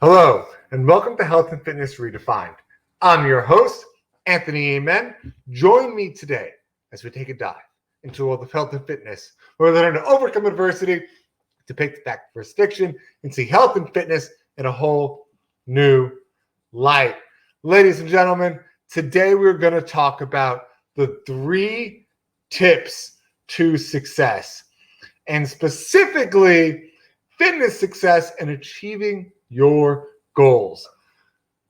Hello, and welcome to Health and Fitness Redefined. I'm your host, Anthony Amen. Join me today as we take a dive into the world of health and fitness, where we learn to overcome adversity, to pick the back versus addiction, and see health and fitness in a whole new light. Ladies and gentlemen, today we're going to talk about the 3 tips to success, and specifically fitness success and achieving your goals.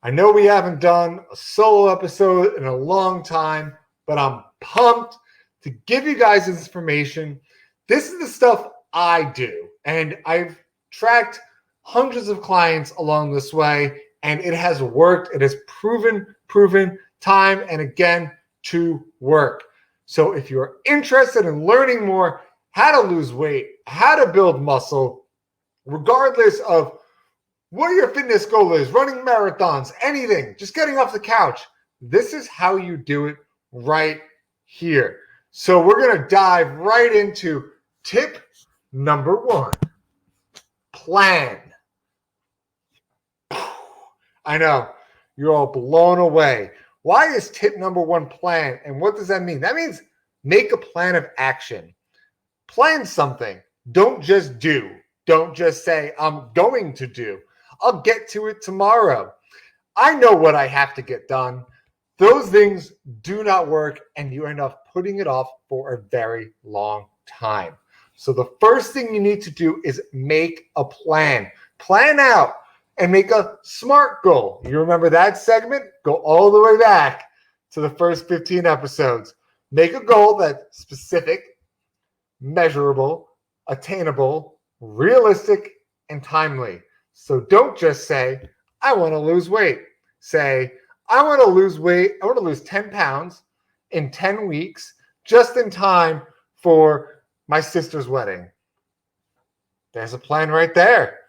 I know we haven't done a solo episode in a long time, but I'm pumped to give you guys this information. This is the stuff I do, and I've tracked hundreds of clients along this way, and it has worked. It has proven time and again to work. So if you're interested in learning more how to lose weight, how to build muscle, regardless of what your fitness goal is, running marathons, anything, just getting off the couch, this is how you do it right here. So we're going to dive right into tip number 1, plan. I know, you're all blown away. Why is tip number 1 plan? And what does that mean? That means make a plan of action. Plan something. Don't just do. Don't just say, I'm going to do. I'll get to it tomorrow. I know what I have to get done. Those things do not work, and you end up putting it off for a very long time. So the first thing you need to do is make a plan. Plan out and make a SMART goal. You remember that segment? Go all the way back to the first 15 episodes. Make a goal that's specific, measurable, attainable, realistic, and timely. So don't just say, I want to lose weight. Say, I want to lose weight. I want to lose 10 pounds in 10 weeks, just in time for my sister's wedding. There's a plan right there.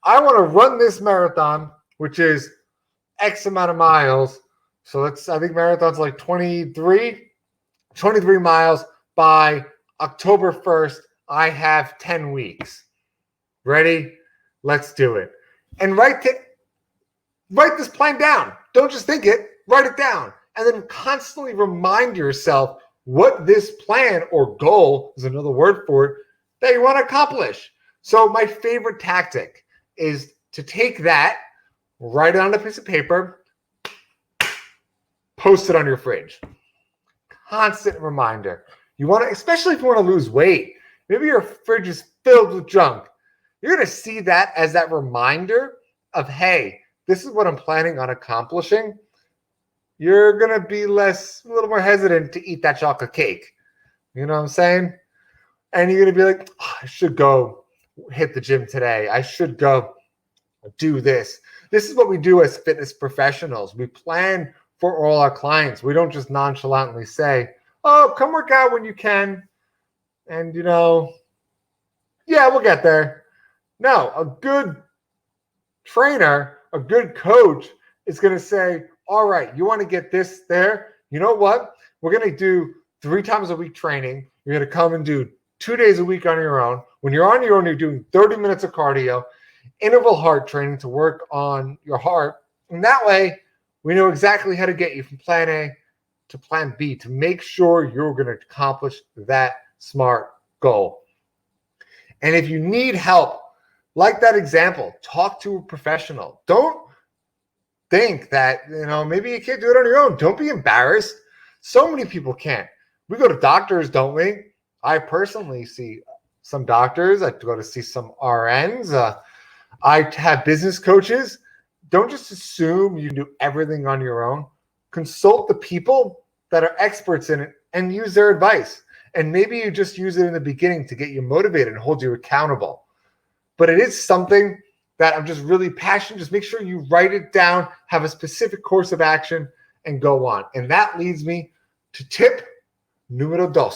I want to run this marathon, which is X amount of miles. So I think marathon's like 23 miles by October 1st. I have 10 weeks. Ready? Let's do it. And write this plan down. Don't just think it, write it down. And then constantly remind yourself what this plan or goal is another word for it that you want to accomplish. So my favorite tactic is to take that, write it on a piece of paper, post it on your fridge. Constant reminder. You want to, especially if you want to lose weight. Maybe your fridge is filled with junk. You're going to see that as that reminder of, hey, this is what I'm planning on accomplishing. You're going to be a little more hesitant to eat that chocolate cake. You know what I'm saying? And you're going to be like, oh, I should go hit the gym today. I should go do this. This is what we do as fitness professionals. We plan for all our clients. We don't just nonchalantly say, oh, come work out when you can. And, yeah, we'll get there. No, a good trainer, a good coach is going to say, all right, you want to get this there? You know what? We're going to do 3 times a week training. You're going to come and do 2 days a week on your own. When you're on your own, you're doing 30 minutes of cardio, interval heart training to work on your heart. And that way, we know exactly how to get you from plan A to plan B to make sure you're going to accomplish that SMART goal. And if you need help, like that example, talk to a professional. Don't think that, maybe you can't do it on your own. Don't be embarrassed. So many people can't. We go to doctors, don't we? I personally see some doctors. I go to see some RNs. I have business coaches. Don't just assume you can do everything on your own. Consult the people that are experts in it and use their advice. And maybe you just use it in the beginning to get you motivated and hold you accountable. But it is something that I'm just really passionate. Just make sure you write it down, have a specific course of action, and go on. And that leads me to tip numero 2.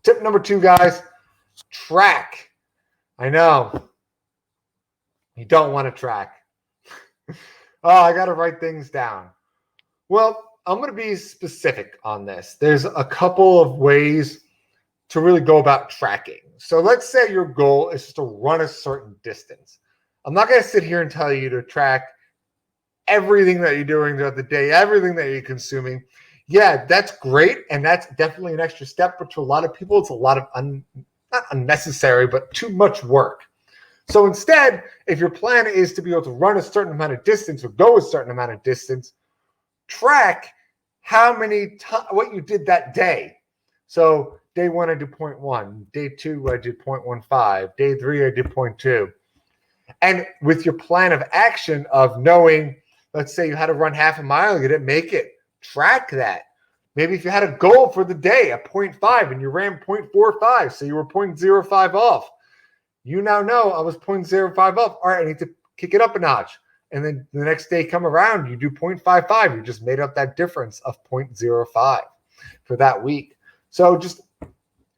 Tip number 2, guys, track. I know you don't want to track. Oh, I got to write things down. Well, I'm going to be specific on this. There's a couple of ways to really go about tracking. So let's say your goal is to run a certain distance. I'm not going to sit here and tell you to track everything that you're doing throughout the day, everything that you're consuming. Yeah, that's great. And that's definitely an extra step. But to a lot of people, it's a lot of not unnecessary, but too much work. So instead, if your plan is to be able to run a certain amount of distance or go a certain amount of distance, track what you did that day. So day 1, I did 0.1. Day 2, I did 0.15. Day 3, I did 0.2. And with your plan of action of knowing, let's say you had to run half a mile, you didn't make it, track that. Maybe if you had a goal for the day at 0.5 and you ran 0.45, so you were 0.05 off. You now know I was 0.05 off. All right, I need to kick it up a notch. And then the next day come around, you do 0.55. You just made up that difference of 0.05 for that week. So just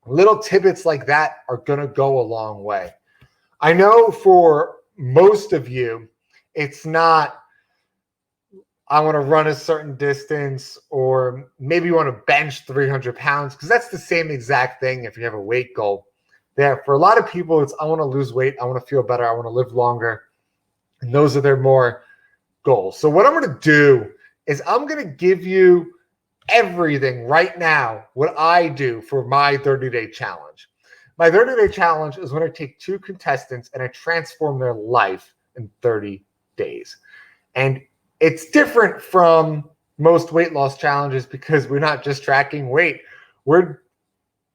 little tidbits like that are going to go a long way. I know for most of you, it's not, I want to run a certain distance, or maybe you want to bench 300 pounds, because that's the same exact thing if you have a weight goal. There, for a lot of people, it's I want to lose weight, I want to feel better, I want to live longer. And those are their more goals. So what I'm going to do is I'm going to give you everything right now, what I do for my 30-day challenge. My 30-day challenge is when I take 2 contestants and I transform their life in 30 days. And it's different from most weight loss challenges because we're not just tracking weight. We're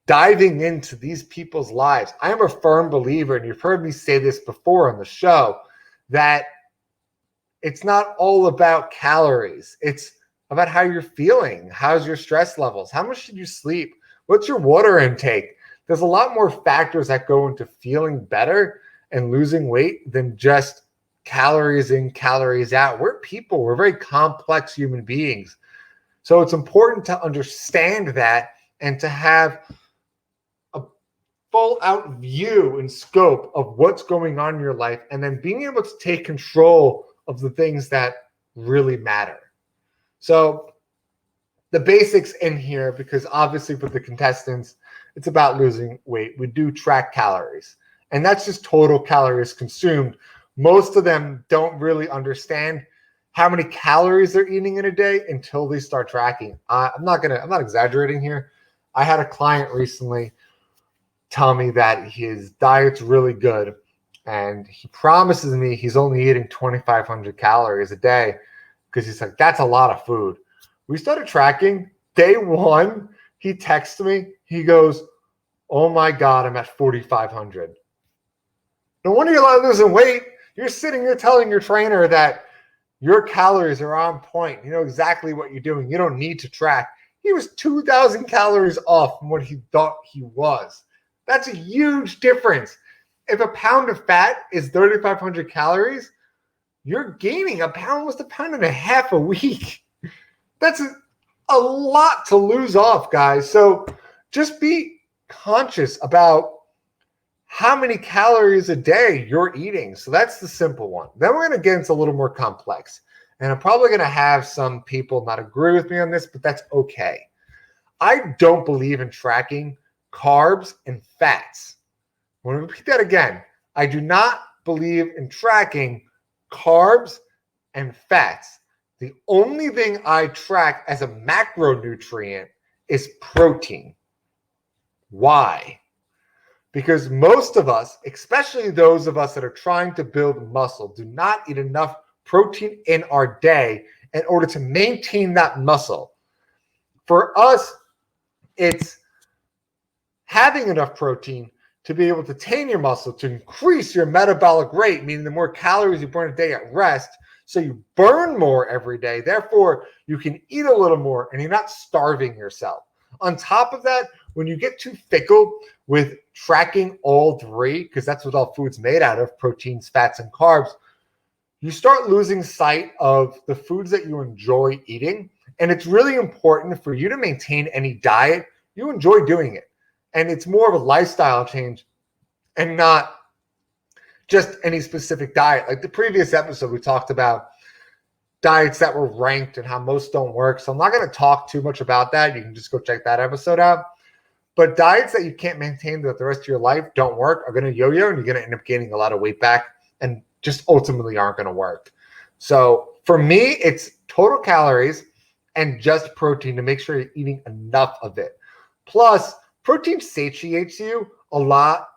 diving into these people's lives. I am a firm believer, and you've heard me say this before on the show, that it's not all about calories. It's about how you're feeling. How's your stress levels? How much did you sleep? What's your water intake? There's a lot more factors that go into feeling better and losing weight than just calories in, calories out. We're people. We're very complex human beings. So it's important to understand that and to have a full out view and scope of what's going on in your life, and then being able to take control of the things that really matter. So the basics in here, because obviously for the contestants, it's about losing weight. We do track calories, and that's just total calories consumed. Most of them don't really understand how many calories they're eating in a day until they start tracking. I'm not exaggerating here. I had a client recently tell me that his diet's really good, and he promises me he's only eating 2,500 calories a day, because he's like, that's a lot of food. We started tracking. Day 1, he texts me. He goes, oh my God, I'm at 4,500. No wonder you're losing weight. You're sitting there telling your trainer that your calories are on point. You know exactly what you're doing. You don't need to track. He was 2,000 calories off from what he thought he was. That's a huge difference. If a pound of fat is 3,500 calories, you're gaining almost a pound and a half a week. That's a lot to lose off, guys. So just be conscious about how many calories a day you're eating. So that's the simple one. Then we're going to get into a little more complex. And I'm probably going to have some people not agree with me on this, but that's okay. I don't believe in tracking carbs and fats. I want to repeat that again. I do not believe in tracking carbs and fats. The only thing I track as a macronutrient is protein. Why? Because most of us, especially those of us that are trying to build muscle, do not eat enough protein in our day in order to maintain that muscle. For us, it's having enough protein to be able to tame your muscle, to increase your metabolic rate, meaning the more calories you burn a day at rest, so you burn more every day. Therefore, you can eat a little more and you're not starving yourself. On top of that, when you get too fickle with tracking all 3, because that's what all food's made out of, proteins, fats, and carbs, you start losing sight of the foods that you enjoy eating. And it's really important for you to maintain any diet. You enjoy doing it. And it's more of a lifestyle change and not just any specific diet. Like the previous episode, we talked about diets that were ranked and how most don't work. So I'm not going to talk too much about that. You can just go check that episode out. But diets that you can't maintain throughout the rest of your life don't work, are going to yo-yo, and you're going to end up gaining a lot of weight back. And just ultimately aren't going to work. So for me, it's total calories and just protein to make sure you're eating enough of it. Plus, protein satiates you a lot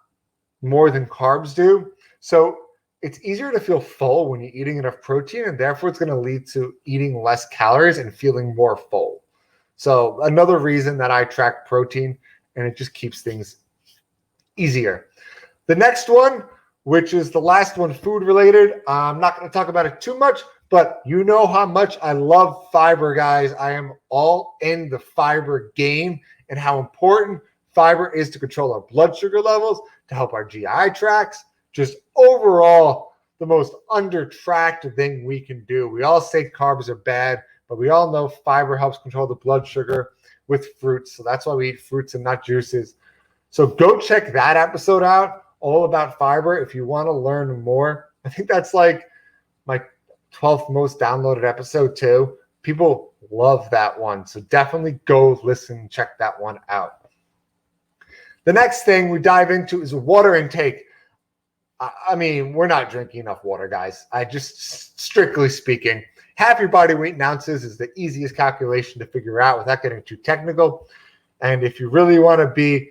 more than carbs do. So it's easier to feel full when you're eating enough protein, and therefore it's going to lead to eating less calories and feeling more full. So another reason that I track protein, and it just keeps things easier. The next one, which is the last one, food related. I'm not going to talk about it too much, but you know how much I love fiber, guys. I am all in the fiber game and how important fiber is to control our blood sugar levels, to help our GI tracts, just overall the most under-tracked thing we can do. We all say carbs are bad, but we all know fiber helps control the blood sugar with fruits. So that's why we eat fruits and not juices. So go check that episode out, all about fiber, if you want to learn more. I think that's like my 12th most downloaded episode too. People love that one. So definitely go listen and check that one out. The next thing we dive into is water intake. I mean, we're not drinking enough water, guys. Strictly speaking, half your body weight in ounces is the easiest calculation to figure out without getting too technical. And if you really want to be,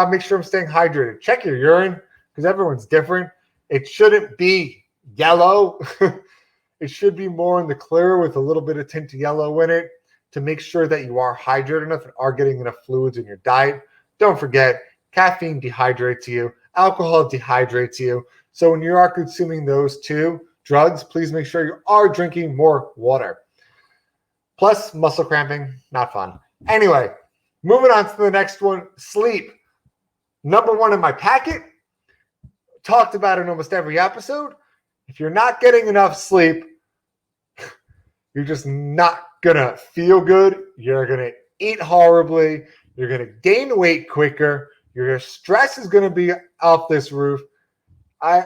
make sure I'm staying hydrated, check your urine, because everyone's different. It shouldn't be yellow. It should be more in the clear with a little bit of tint of yellow in it to make sure that you are hydrated enough and are getting enough fluids in your diet. Don't forget, caffeine dehydrates you. Alcohol dehydrates you. So when you are consuming those two drugs, please make sure you are drinking more water. Plus, muscle cramping, not fun. Anyway, moving on to the next one, sleep. Number one in my packet. Talked about it in almost every episode. If you're not getting enough sleep, you're just not going to feel good. You're going to eat horribly. You're going to gain weight quicker. Your stress is going to be off this roof. I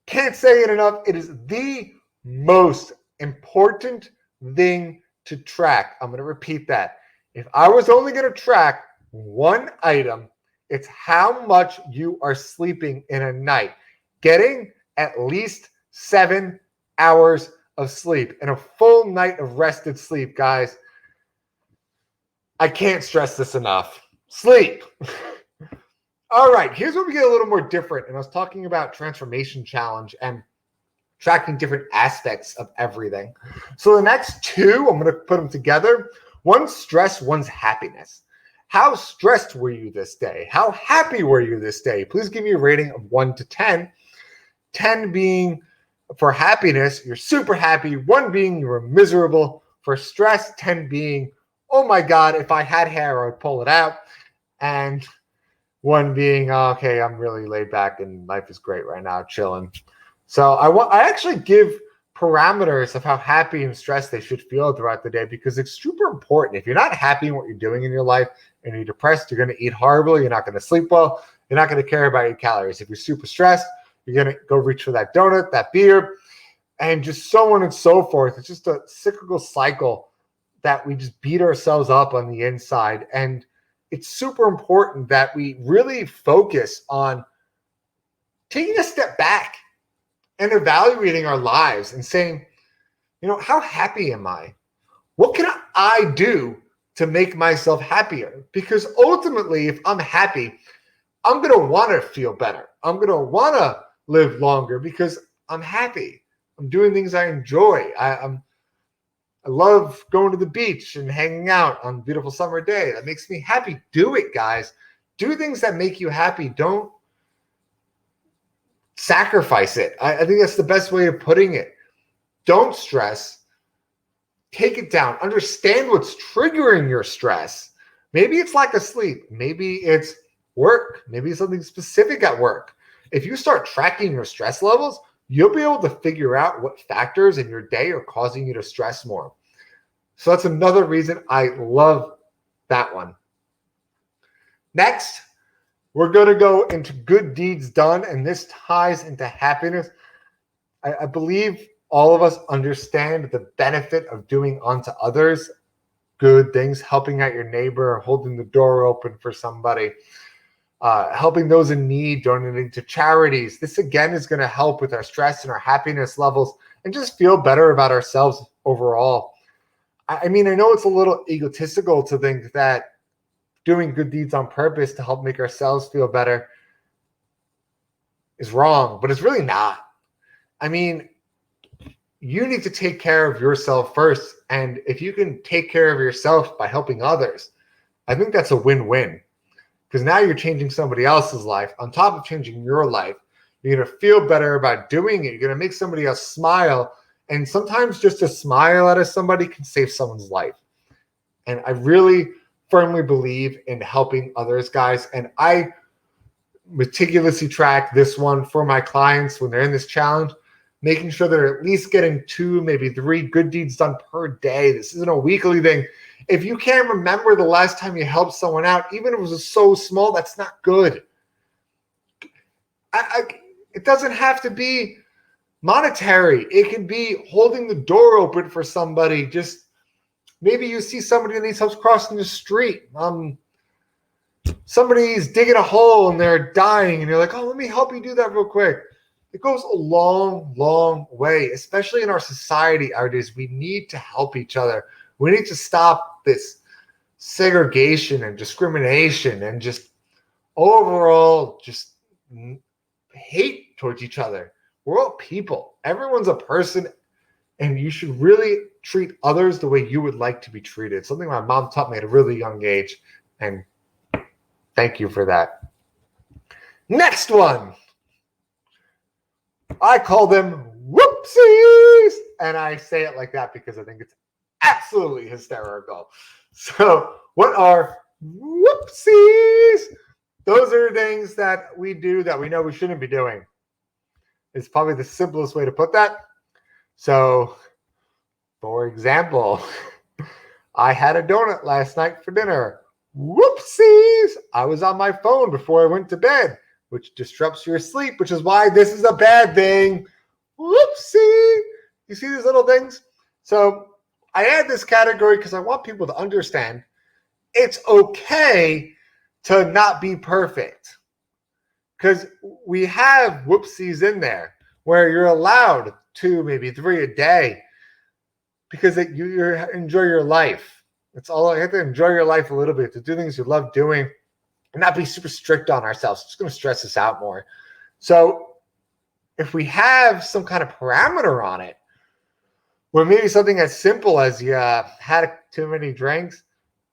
can't say it enough. It is the most important thing to track. I'm going to repeat that. If I was only going to track one item, it's how much you are sleeping in a night. Getting at least 7 hours of sleep and a full night of rested sleep, guys. I can't stress this enough. Sleep. All right, here's where we get a little more different. And I was talking about transformation challenge and tracking different aspects of everything. So the next two, I'm going to put them together. One's stress, one's happiness. How stressed were you this day? How happy were you this day? Please give me a rating of 1 to 10. 10 being for happiness, you're super happy. 1 being you were miserable. For stress, 10 being, oh my God, if I had hair, I'd pull it out. And 1 being, okay, I'm really laid back and life is great right now, chilling. So I actually give parameters of how happy and stressed they should feel throughout the day because it's super important. If you're not happy in what you're doing in your life and you're depressed, you're going to eat horribly. You're not going to sleep well. You're not going to care about your calories. If you're super stressed, you're going to go reach for that donut, that beer, and just so on and so forth. It's just a cyclical cycle that we just beat ourselves up on the inside. And it's super important that we really focus on taking a step back and evaluating our lives and saying, how happy am I? What can I do to make myself happier? Because ultimately, if I'm happy, I'm going to want to feel better. I'm going to want to live longer because I'm happy. I'm doing things I enjoy. I love going to the beach and hanging out on a beautiful summer day. That makes me happy. Do it, guys. Do things that make you happy. Don't sacrifice it. I think that's the best way of putting it. Don't stress. Take it down. Understand what's triggering your stress. Maybe it's lack of sleep. Maybe it's work. Maybe it's something specific at work. If you start tracking your stress levels, you'll be able to figure out what factors in your day are causing you to stress more. So that's another reason I love that one. Next, we're going to go into good deeds done, and this ties into happiness. I believe all of us understand the benefit of doing unto others good things, helping out your neighbor, holding the door open for somebody. helping those in need, donating to charities. This again is going to help with our stress and our happiness levels and just feel better about ourselves overall. I mean, I know it's a little egotistical to think that doing good deeds on purpose to help make ourselves feel better is wrong, but it's really not. I mean, you need to take care of yourself first. And if you can take care of yourself by helping others, I think that's a win-win. Because now you're changing somebody else's life on top of changing your life. You're going to feel better about doing it. You're going to make somebody else smile. And sometimes just a smile out of somebody can save someone's life. And I really firmly believe in helping others, guys. And I meticulously track this one for my clients when they're in this challenge, making sure they're at least getting 2, maybe 3 good deeds done per day. This isn't a weekly thing. If you can't remember the last time you helped someone out, even if it was so small, that's not good. It doesn't have to be monetary. It can be holding the door open for somebody. Just maybe you see somebody that needs help crossing the street. Somebody's digging a hole and they're dying, and you're like, oh, let me help you do that real quick. It goes a long, long way, especially in our society nowadays. We need to help each other. We need to stop this segregation and discrimination and just overall just hate towards each other. We're all people. Everyone's a person, and you should really treat others the way you would like to be treated. Something my mom taught me at a really young age, and thank you for that. Next one. I call them whoopsies, and I say it like that because I think it's absolutely hysterical. So what are whoopsies? Those are things that we do that we know we shouldn't be doing. It's probably the simplest way to put that. So, for example, I had a donut last night for dinner. Whoopsies! I was on my phone before I went to bed, which disrupts your sleep, which is why this is a bad thing. Whoopsie! You see these little things? So I add this category because I want people to understand it's okay to not be perfect. Because we have whoopsies in there where you're allowed 2, maybe 3 a day because you enjoy your life. It's all you have to enjoy your life a little bit, to do things you love doing and not be super strict on ourselves. It's going to stress us out more. So if we have some kind of parameter on it, or maybe something as simple as you had too many drinks,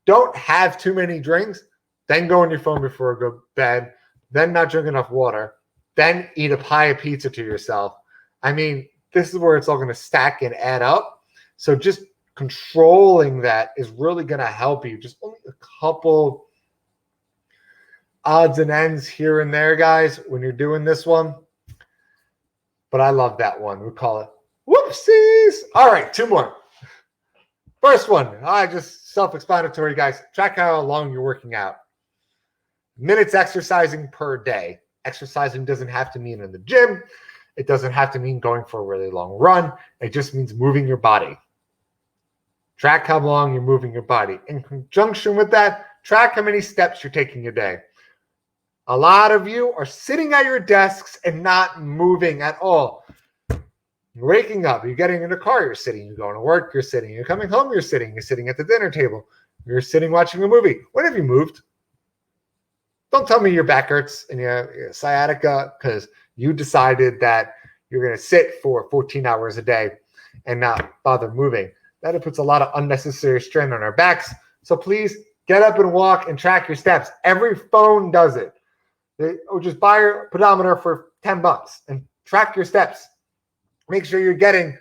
don't have too many drinks, then go on your phone before you go to bed, then not drink enough water, then eat a pie of pizza to yourself. I mean, this is where it's all going to stack and add up. So just controlling that is really going to help you. Just only a couple odds and ends here and there, guys, when you're doing this one. But I love that one. We call it whoopsies. All right, 2 more. First one, just self-explanatory, guys. Track how long you're working out. Minutes exercising per day. Exercising doesn't have to mean in the gym. It doesn't have to mean going for a really long run. It just means moving your body. Track how long you're moving your body. In conjunction with that, track how many steps you're taking a day. A lot of you are sitting at your desks and not moving at all. You're waking up, you're getting in the car, you're sitting, you're going to work, you're sitting, you're coming home, you're sitting at the dinner table, you're sitting watching a movie. When have you moved? Don't tell me your back hurts and your sciatica because you decided that you're going to sit for 14 hours a day and not bother moving. That puts a lot of unnecessary strain on our backs. So please get up and walk and track your steps. Every phone does it. Or just buy your pedometer for $10 and track your steps. Make sure you're getting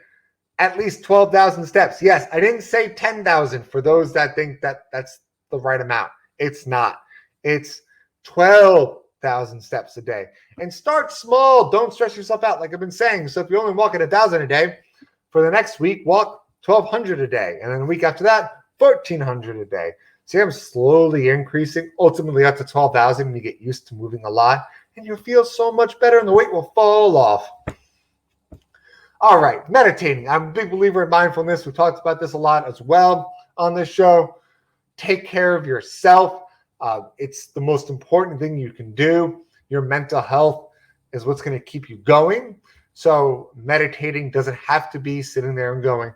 at least 12,000 steps. Yes, I didn't say 10,000 for those that think that that's the right amount. It's not. It's 12,000 steps a day. And start small. Don't stress yourself out, like I've been saying. So if you only walk at 1,000 a day, for the next week, walk 1,200 a day. And then the week after that, 1,400 a day. See, I'm slowly increasing, ultimately up to 12,000, and you get used to moving a lot, and you'll feel so much better, and the weight will fall off. All right, meditating. I'm a big believer in mindfulness. We talked about this a lot as well on this show. Take care of yourself. It's the most important thing you can do. Your mental health is what's going to keep you going. So meditating doesn't have to be sitting there and going,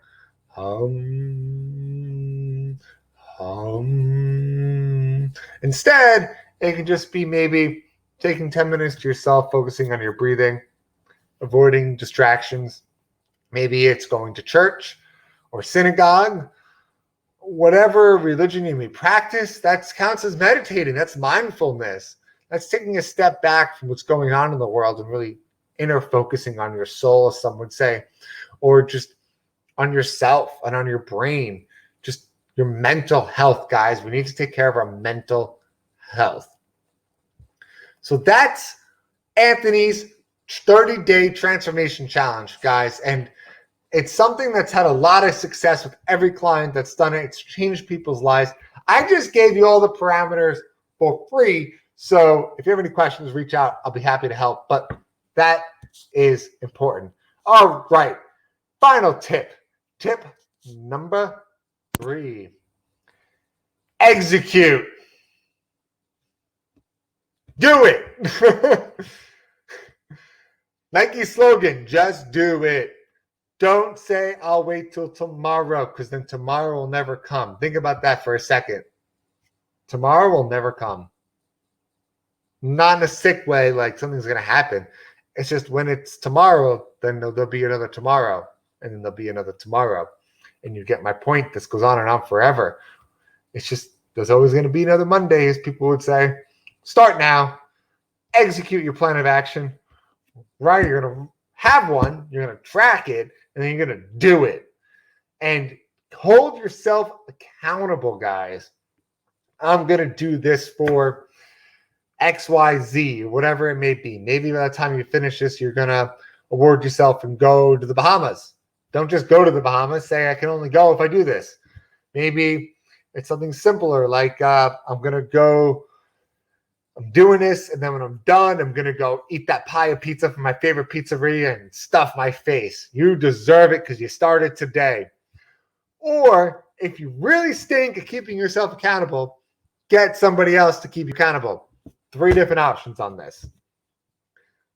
Instead, it can just be maybe taking 10 minutes to yourself, focusing on your breathing, avoiding distractions. Maybe it's going to church or synagogue, whatever religion you may practice, that counts as meditating. That's mindfulness. That's taking a step back from what's going on in the world and really inner focusing on your soul, as some would say, or just on yourself and on your brain, just your mental health, guys. We need to take care of our mental health. So that's Anthony's 30-day transformation challenge, guys. And it's something that's had a lot of success with every client that's done it. It's changed people's lives. I just gave you all the parameters for free. So if you have any questions, reach out. I'll be happy to help. But that is important. All right. Final tip. Tip number 3. Execute. Do it. Nike slogan, just do it. Don't say, I'll wait till tomorrow, because then tomorrow will never come. Think about that for a second. Tomorrow will never come. Not in a sick way, like something's going to happen. It's just when it's tomorrow, then there'll be another tomorrow, and then there'll be another tomorrow. And you get my point. This goes on and on forever. It's just, there's always going to be another Monday, as people would say. Start now. Execute your plan of action. Right? You're going to have one. You're going to track it. And then you're going to do it. And hold yourself accountable, guys. I'm going to do this for XYZ, whatever it may be. Maybe by the time you finish this, you're going to award yourself and go to the Bahamas. Don't just go to the Bahamas. Say, I can only go if I do this. Maybe it's something simpler, like I'm doing this, and then when I'm done, I'm going to go eat that pie of pizza from my favorite pizzeria and stuff my face. You deserve it because you started today. Or if you really stink at keeping yourself accountable, get somebody else to keep you accountable. 3 different options on this.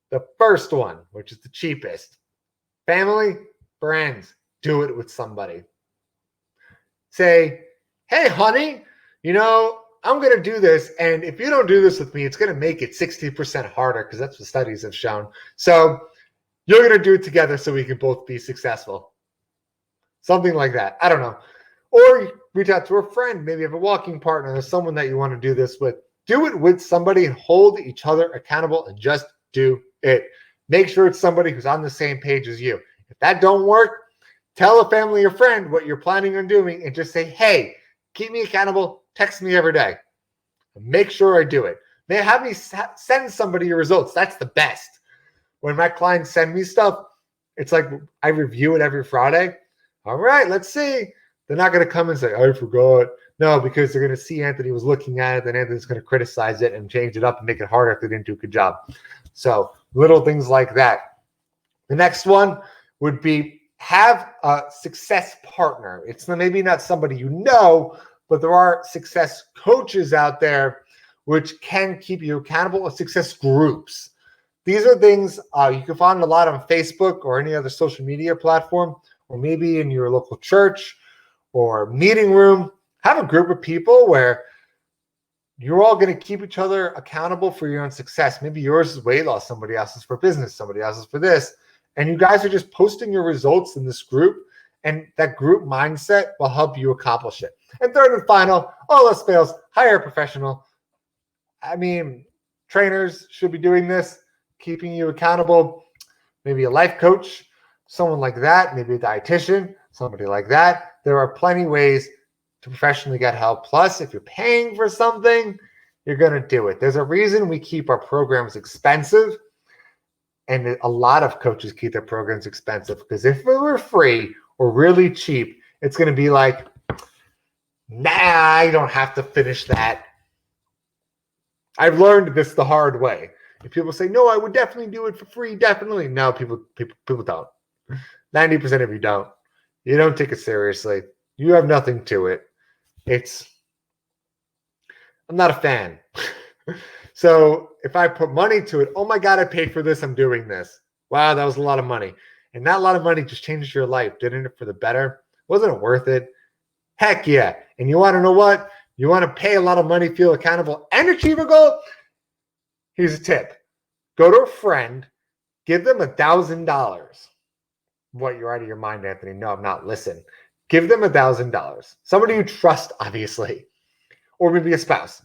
The first one, which is the cheapest, family, friends, do it with somebody. Say, hey, honey, I'm going to do this, and if you don't do this with me, it's going to make it 60% harder, because that's what studies have shown. So you're going to do it together so we can both be successful. Something like that. I don't know. Or reach out to a friend. Maybe you have a walking partner or someone that you want to do this with. Do it with somebody and hold each other accountable and just do it. Make sure it's somebody who's on the same page as you. If that don't work, tell a family or friend what you're planning on doing and just say, hey, keep me accountable. Text me every day. Make sure I do it. They have me send somebody your results. That's the best. When my clients send me stuff, it's like I review it every Friday. All right, let's see. They're not going to come and say, I forgot. No, because they're going to see Anthony was looking at it, then Anthony's going to criticize it and change it up and make it harder if they didn't do a good job. So little things like that. The next one would be have a success partner. It's maybe not somebody you know, but there are success coaches out there which can keep you accountable, success groups. These are things you can find a lot on Facebook or any other social media platform, or maybe in your local church or meeting room. Have a group of people where you're all going to keep each other accountable for your own success. Maybe yours is weight loss, somebody else's for business, somebody else's for this. And you guys are just posting your results in this group, and that group mindset will help you accomplish it. And third and final, all else fails, hire a professional. I mean, trainers should be doing this, keeping you accountable. Maybe a life coach, someone like that, maybe a dietitian, somebody like that. There are plenty of ways to professionally get help. Plus, if you're paying for something, you're going to do it. There's a reason we keep our programs expensive, and a lot of coaches keep their programs expensive, because if it were free or really cheap, it's going to be like, nah, I don't have to finish that. I've learned this the hard way. If people say, no, I would definitely do it for free, definitely. No, people don't. 90% of you don't. You don't take it seriously. You have nothing to it. I'm not a fan. So if I put money to it, oh my God, I paid for this, I'm doing this. Wow, that was a lot of money. And that lot of money just changes your life, didn't it, for the better? Wasn't it worth it? Heck yeah. And you want to know what? You want to pay a lot of money, feel accountable, and achieve a goal? Here's a tip. Go to a friend, give them $1,000. What, you're out of your mind, Anthony? No, I'm not. Listen. Give them $1,000. Somebody you trust, obviously, or maybe a spouse,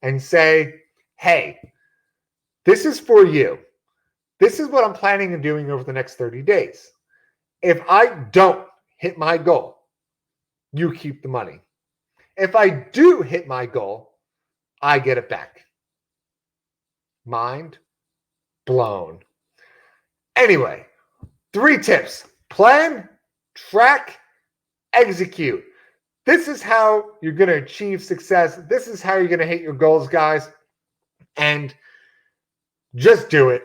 and say, hey, this is for you. This is what I'm planning on doing over the next 30 days. If I don't hit my goal, you keep the money. If I do hit my goal, I get it back. Mind blown. Anyway, 3 tips. Plan, track, execute. This is how you're going to achieve success. This is how you're going to hit your goals, guys. And just do it.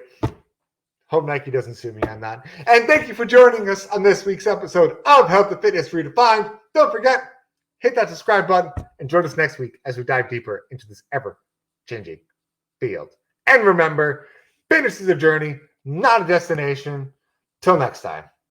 Hope Nike doesn't sue me on that. And thank you for joining us on this week's episode of Health and Fitness Redefined. Don't forget, hit that subscribe button and join us next week as we dive deeper into this ever-changing field. And remember, fitness is a journey, not a destination. Till next time.